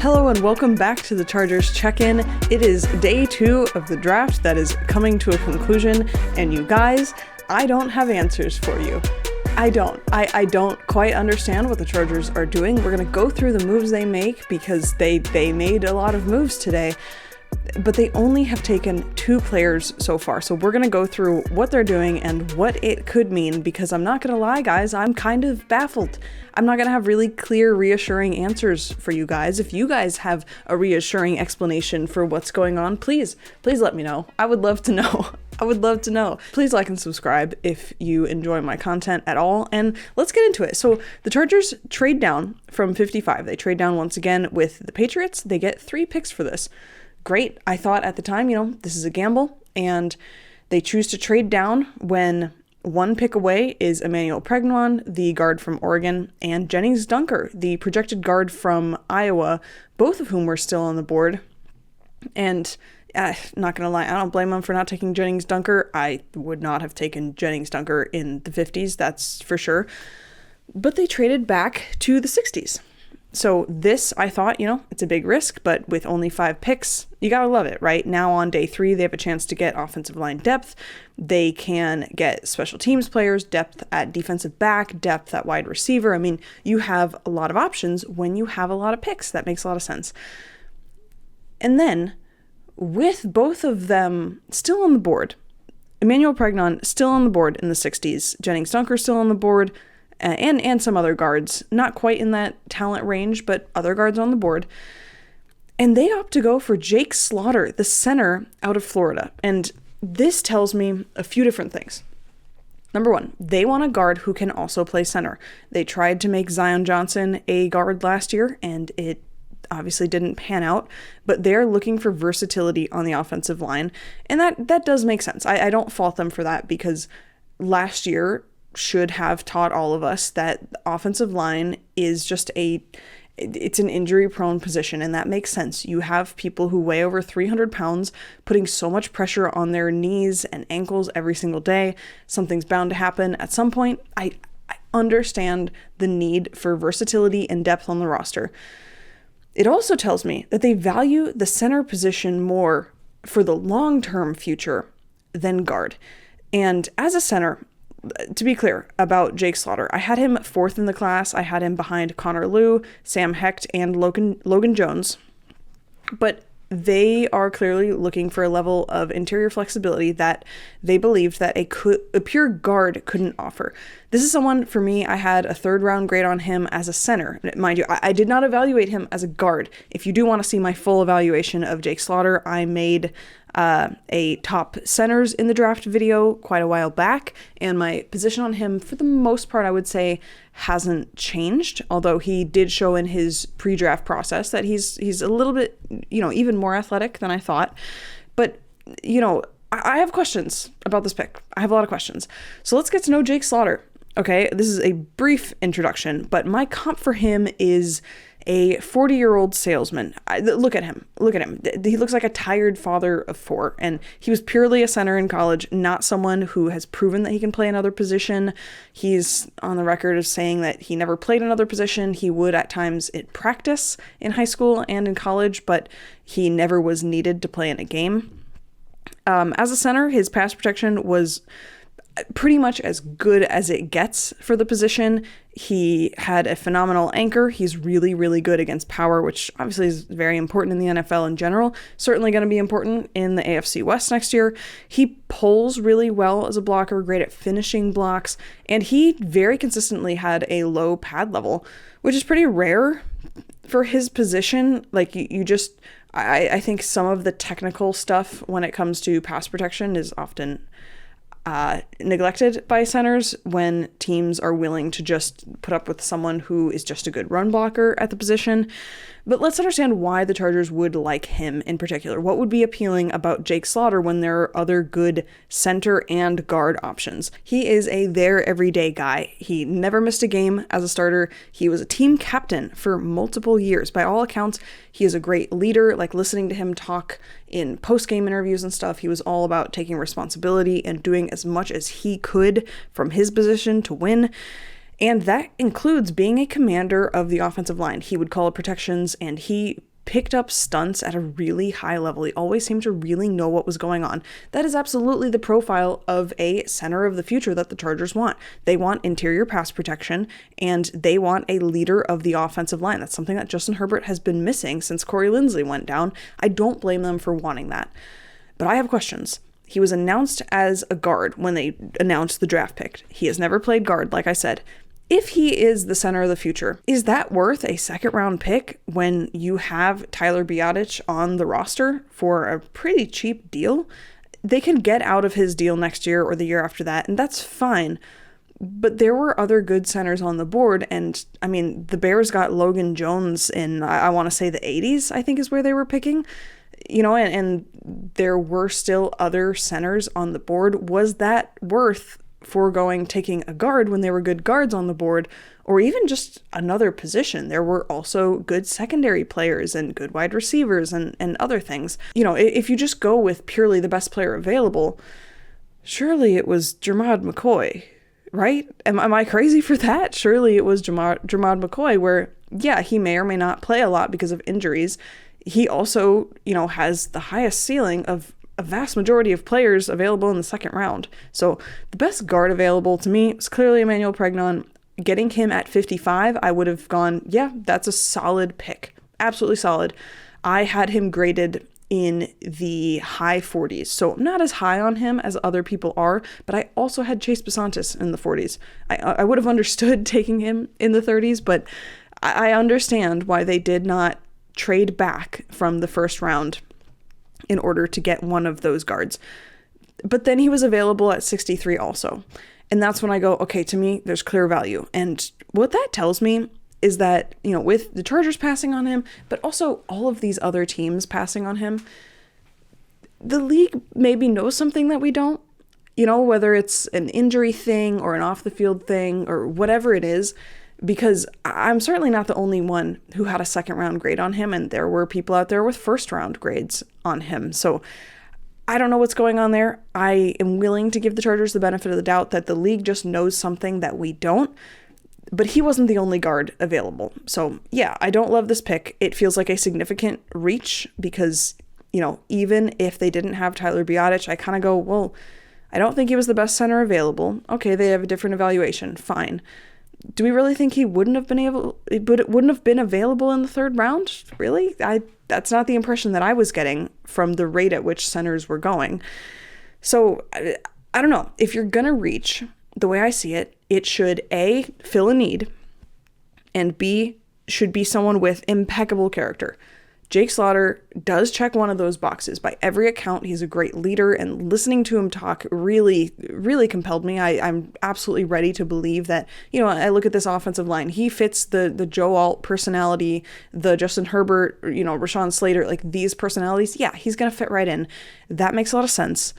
Hello and welcome back to the Chargers Check-In. It is day 2 of the draft that is coming to a conclusion, and you guys, I don't have answers for you. I don't quite understand what the Chargers are doing. We're going to go through the moves they make because they made a lot of moves today, but they only have taken 2 players so far. So we're going to go through what they're doing and what it could mean, because I'm not going to lie, guys, I'm kind of baffled. I'm not going to have really clear, reassuring answers for you guys. If you guys have a reassuring explanation for what's going on, please let me know. I would love to know. I would love to know. Please like and subscribe if you enjoy my content at all, and let's get into it. So the Chargers trade down from 55. They trade down once again with the Patriots. They get 3 picks for this. Great. I thought at the time, this is a gamble, and they choose to trade down when 1 pick away is Emmanuel Pregnon, the guard from Oregon, and Jennings Dunker, the projected guard from Iowa, both of whom were still on the board. And not gonna lie, I don't blame them for not taking Jennings Dunker. I would not have taken Jennings Dunker in the 50s, that's for sure. But they traded back to the 60s. So this, I thought, it's a big risk, but with only 5 picks, you gotta love it, right? Now on day 3, they have a chance to get offensive line depth. They can get special teams players, depth at defensive back, depth at wide receiver. I mean, you have a lot of options when you have a lot of picks. That makes a lot of sense. And then, with both of them still on the board, Emmanuel Pregnon still on the board in the 60s, Jennings Dunker still on the board, and some other guards, not quite in that talent range, but other guards on the board. And they opt to go for Jake Slaughter, the center out of Florida. And this tells me a few different things. Number 1, they want a guard who can also play center. They tried to make Zion Johnson a guard last year, and it obviously didn't pan out, but they're looking for versatility on the offensive line. And that does make sense. I don't fault them for that, because last year should have taught all of us that the offensive line is just it's an injury-prone position, and that makes sense. You have people who weigh over 300 pounds putting so much pressure on their knees and ankles every single day. Something's bound to happen at some point. I understand the need for versatility and depth on the roster. It also tells me that they value the center position more for the long-term future than guard. And as a center, to be clear about Jake Slaughter, I had him 4th in the class. I had him behind Connor Lew, Sam Hecht, and Logan Jones. But they are clearly looking for a level of interior flexibility that they believed that a pure guard couldn't offer. This is someone, for me, I had a 3rd round grade on him as a center. Mind you, I did not evaluate him as a guard. If you do want to see my full evaluation of Jake Slaughter, I made a top centers in the draft video quite a while back, and my position on him, for the most part, I would say hasn't changed, although he did show in his pre-draft process that he's a little bit, even more athletic than I thought. But, I have questions about this pick. I have a lot of questions. So let's get to know Jake Slaughter. Okay, this is a brief introduction, but my comp for him is a 40-year-old salesman. Look at him. He looks like a tired father of 4, and he was purely a center in college, not someone who has proven that he can play another position. He's on the record of saying that he never played another position. He would at times at practice in high school and in college, but he never was needed to play in a game. As a center, his pass protection was pretty much as good as it gets for the position. He had a phenomenal anchor. He's really, really good against power, which obviously is very important in the NFL in general. Certainly going to be important in the AFC West next year. He pulls really well as a blocker, great at finishing blocks, and he very consistently had a low pad level, which is pretty rare for his position. Like I think some of the technical stuff when it comes to pass protection is often neglected by centers when teams are willing to just put up with someone who is just a good run blocker at the position. But let's understand why the Chargers would like him in particular. What would be appealing about Jake Slaughter when there are other good center and guard options? He is a there everyday guy. He never missed a game as a starter. He was a team captain for multiple years. By all accounts, he is a great leader. Like, listening to him talk in post-game interviews and stuff, he was all about taking responsibility and doing as much as he could from his position to win. And that includes being a commander of the offensive line. He would call protections, and he picked up stunts at a really high level. He always seemed to really know what was going on. That is absolutely the profile of a center of the future that the Chargers want. They want interior pass protection, and they want a leader of the offensive line. That's something that Justin Herbert has been missing since Corey Linsley went down. I don't blame them for wanting that. But I have questions. He was announced as a guard when they announced the draft pick. He has never played guard, like I said. If he is the center of the future, is that worth a second-round pick when you have Tyler Biadasz on the roster for a pretty cheap deal? They can get out of his deal next year or the year after that, and that's fine. But there were other good centers on the board, and I mean, the Bears got Logan Jones in, I want to say the 80s, I think is where they were picking. You know, and there were still other centers on the board. Was that worth foregoing taking a guard when there were good guards on the board, or even just another position? There were also good secondary players and good wide receivers and other things. You know, if you just go with purely the best player available, surely it was Jermod McCoy, right? Am I crazy for that? Surely it was Jermod McCoy, where, yeah, he may or may not play a lot because of injuries. He also, you know, has the highest ceiling of a vast majority of players available in the second round. So the best guard available to me was clearly Emmanuel Pregnon. Getting him at 55, I would have gone, yeah, that's a solid pick. Absolutely solid. I had him graded in the high 40s. So I'm not as high on him as other people are, but I also had Chase Besantis in the 40s. I would have understood taking him in the 30s, but I understand why they did not trade back from the first round in order to get one of those guards. But then he was available at 63 also. And that's when I go, okay, to me, there's clear value. And what that tells me is that, you know, with the Chargers passing on him, but also all of these other teams passing on him, the league maybe knows something that we don't, you know, whether it's an injury thing or an off the field thing or whatever it is, because I'm certainly not the only one who had a second round grade on him. And there were people out there with first round grades on him. So I don't know what's going on there. I am willing to give the Chargers the benefit of the doubt that the league just knows something that we don't. But he wasn't the only guard available. So yeah, I don't love this pick. It feels like a significant reach because, you know, even if they didn't have Tyler Biadasz, I kind of go, well, I don't think he was the best center available. Okay, they have a different evaluation. Fine. Do we really think he wouldn't have been available in the third round? Really? That's not the impression that I was getting from the rate at which centers were going. So I don't know. If you're going to reach, the way I see it, it should A, fill a need, and B, should be someone with impeccable character. Jake Slaughter does check one of those boxes. By every account, he's a great leader, and listening to him talk really, really compelled me. I'm absolutely ready to believe that, you know, I look at this offensive line. He fits the Joe Alt personality, the Justin Herbert, you know, Rashawn Slater, like these personalities. Yeah, he's going to fit right in. That makes a lot of sense.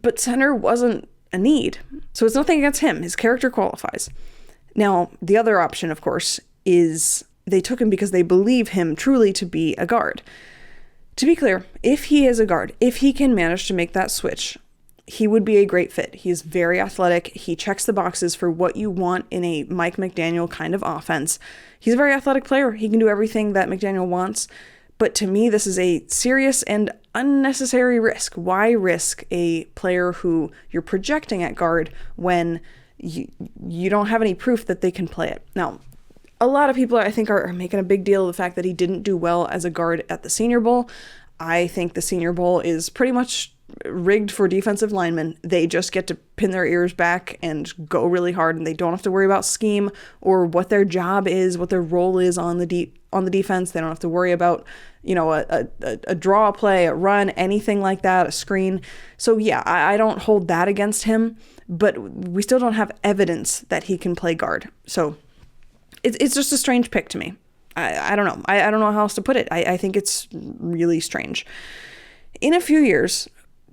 But center wasn't a need. So it's nothing against him. His character qualifies. Now, the other option, of course, is they took him because they believe him truly to be a guard. To be clear, if he is a guard, if he can manage to make that switch, he would be a great fit. He is very athletic. He checks the boxes for what you want in a Mike McDaniel kind of offense. He's a very athletic player. He can do everything that McDaniel wants. But to me, this is a serious and unnecessary risk. Why risk a player who you're projecting at guard when you don't have any proof that they can play it? Now, a lot of people, I think, are making a big deal of the fact that he didn't do well as a guard at the Senior Bowl. I think the Senior Bowl is pretty much rigged for defensive linemen. They just get to pin their ears back and go really hard, and they don't have to worry about scheme or what their job is, what their role is on the defense. They don't have to worry about, you know, a draw play, a run, anything like that, a screen. So yeah, I don't hold that against him, but we still don't have evidence that he can play guard. So it's just a strange pick to me. I don't know. I don't know how else to put it. I think it's really strange. In a few years,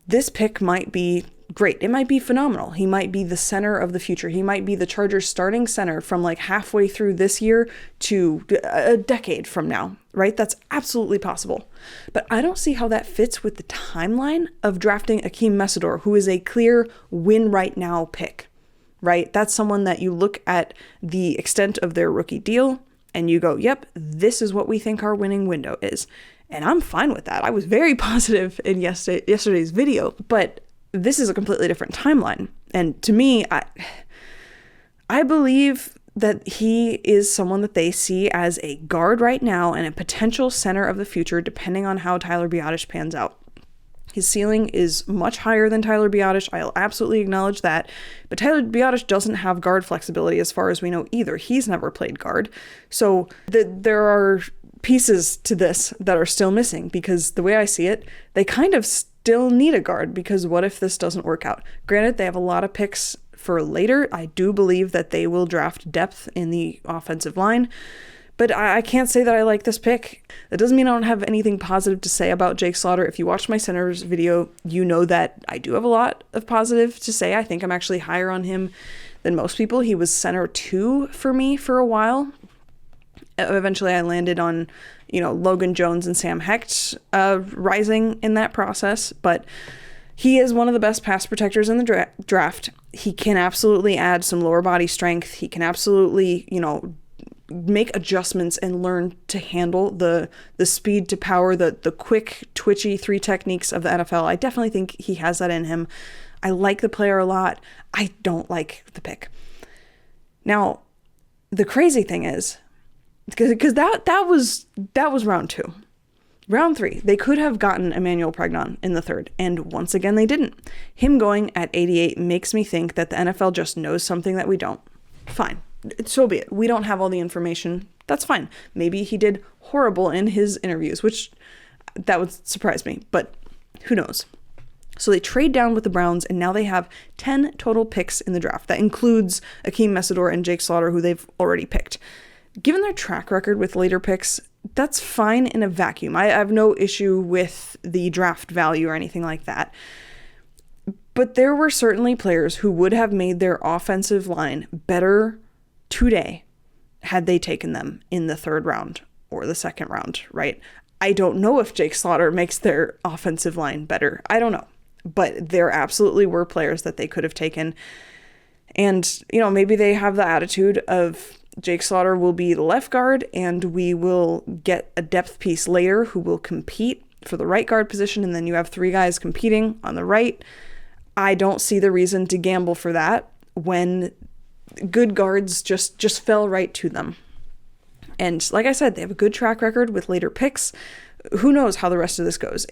this pick might be great. It might be phenomenal. He might be the center of the future. He might be the Chargers starting center from like halfway through this year to a decade from now, right? That's absolutely possible. But I don't see how that fits with the timeline of drafting Akeem Mesidor, who is a clear win right now pick, right? That's someone that you look at the extent of their rookie deal and you go, yep, this is what we think our winning window is. And I'm fine with that. I was very positive in yesterday's video, but this is a completely different timeline. And to me, I believe that he is someone that they see as a guard right now and a potential center of the future, depending on how Tyler Biadasz pans out. His ceiling is much higher than Tyler Biadasz. I'll absolutely acknowledge that. But Tyler Biadasz doesn't have guard flexibility as far as we know either. He's never played guard. So there are pieces to this that are still missing, because the way I see it, they kind of still need a guard, because what if this doesn't work out? Granted, they have a lot of picks for later. I do believe that they will draft depth in the offensive line. But I can't say that I like this pick. That doesn't mean I don't have anything positive to say about Jake Slaughter. If you watched my centers video, you know that I do have a lot of positive to say. I think I'm actually higher on him than most people. He was center 2 for me for a while. Eventually I landed on, Logan Jones and Sam Hecht rising in that process. But he is one of the best pass protectors in the draft. He can absolutely add some lower body strength. He can absolutely, make adjustments and learn to handle the speed to power, the quick, twitchy 3 techniques of the NFL. I definitely think he has that in him. I like the player a lot. I don't like the pick. Now, the crazy thing is, because that was round 2. Round 3, they could have gotten Emmanuel Pregnon in the 3rd, and once again they didn't. Him going at 88 makes me think that the NFL just knows something that we don't. Fine. So be it. We don't have all the information. That's fine. Maybe he did horrible in his interviews, which that would surprise me, but who knows? So they trade down with the Browns, and now they have 10 total picks in the draft. That includes Akeem Mesidor and Jake Slaughter, who they've already picked. Given their track record with later picks, that's fine in a vacuum. I have no issue with the draft value or anything like that. But there were certainly players who would have made their offensive line better today had they taken them in the 3rd round or the 2nd round, right? I don't know if Jake Slaughter makes their offensive line better. I don't know. But there absolutely were players that they could have taken. And, maybe they have the attitude of Jake Slaughter will be the left guard and we will get a depth piece later who will compete for the right guard position. And then you have 3 guys competing on the right. I don't see the reason to gamble for that when good guards just fell right to them. And like I said, they have a good track record with later picks. Who knows how the rest of this goes?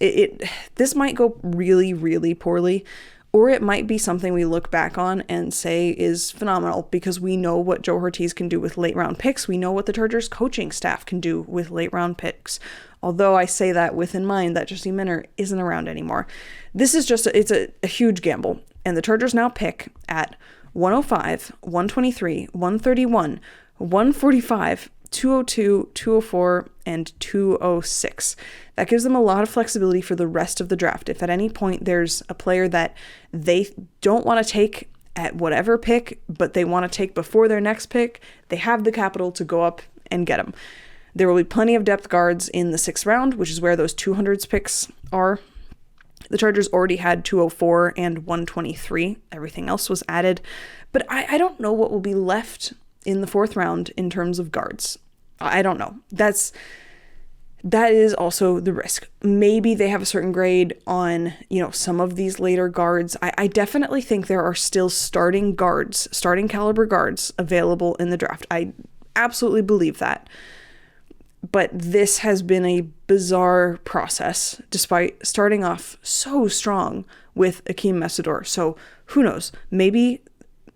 This might go really, really poorly, or it might be something we look back on and say is phenomenal, because we know what Joe Hortiz can do with late round picks. We know what the Chargers coaching staff can do with late round picks. Although I say that with in mind that Jesse Minter isn't around anymore. This is it's a huge gamble. And the Chargers now pick at 105, 123, 131, 145, 202, 204, and 206. That gives them a lot of flexibility for the rest of the draft. If at any point there's a player that they don't want to take at whatever pick, but they want to take before their next pick, they have the capital to go up and get them. There will be plenty of depth guards in the 6th round, which is where those 200s picks are. The Chargers already had 204 and 123. Everything else was added. But I don't know what will be left in the 4th round in terms of guards. I don't know. That is also the risk. Maybe they have a certain grade on, some of these later guards. I definitely think there are still starting caliber guards available in the draft. I absolutely believe that. But this has been a bizarre process, despite starting off so strong with Akeem Mesidor. So who knows? Maybe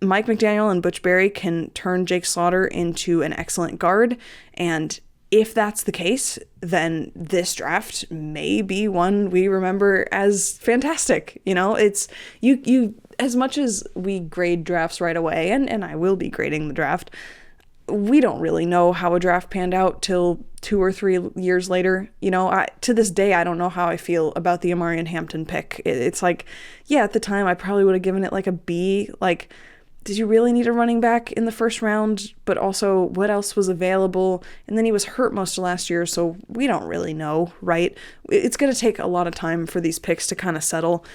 Mike McDaniel and Butch Berry can turn Jake Slaughter into an excellent guard. And if that's the case, then this draft may be one we remember as fantastic. It's you as much as we grade drafts right away, and I will be grading the draft, we don't really know how a draft panned out till 2 or 3 years later. To this day, I don't know how I feel about the Amarian Hampton pick. It's like, yeah, at the time, I probably would have given it like a B. Like, did you really need a running back in the 1st round? But also, what else was available? And then he was hurt most of last year, so we don't really know, right? It's going to take a lot of time for these picks to kind of settle.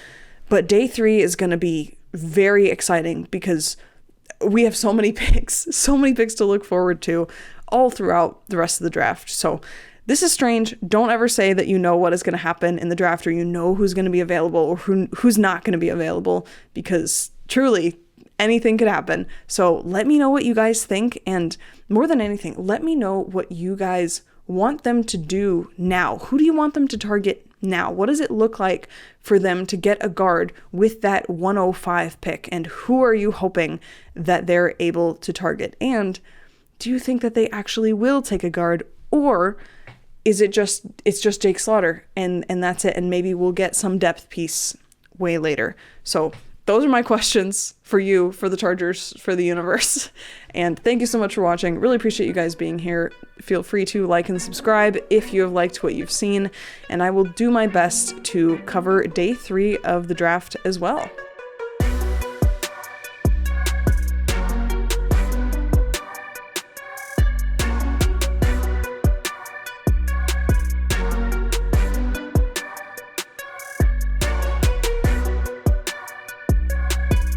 But day 3 is going to be very exciting because we have so many picks to look forward to. all throughout the rest of the draft. So this is strange. Don't ever say that you know what is going to happen in the draft, or you know who's going to be available or who's not going to be available, because truly anything could happen. So let me know what you guys think, and more than anything, let me know what you guys want them to do now. Who do you want them to target now? What does it look like for them to get a guard with that 105 pick, and who are you hoping that they're able to target? And do you think that they actually will take a guard, or is it's just Jake Slaughter and that's it, and maybe we'll get some depth piece way later? So those are my questions for you, for the Chargers, for the universe. And thank you so much for watching. Really appreciate you guys being here. Feel free to like and subscribe if you have liked what you've seen, and I will do my best to cover day 3 of the draft as well.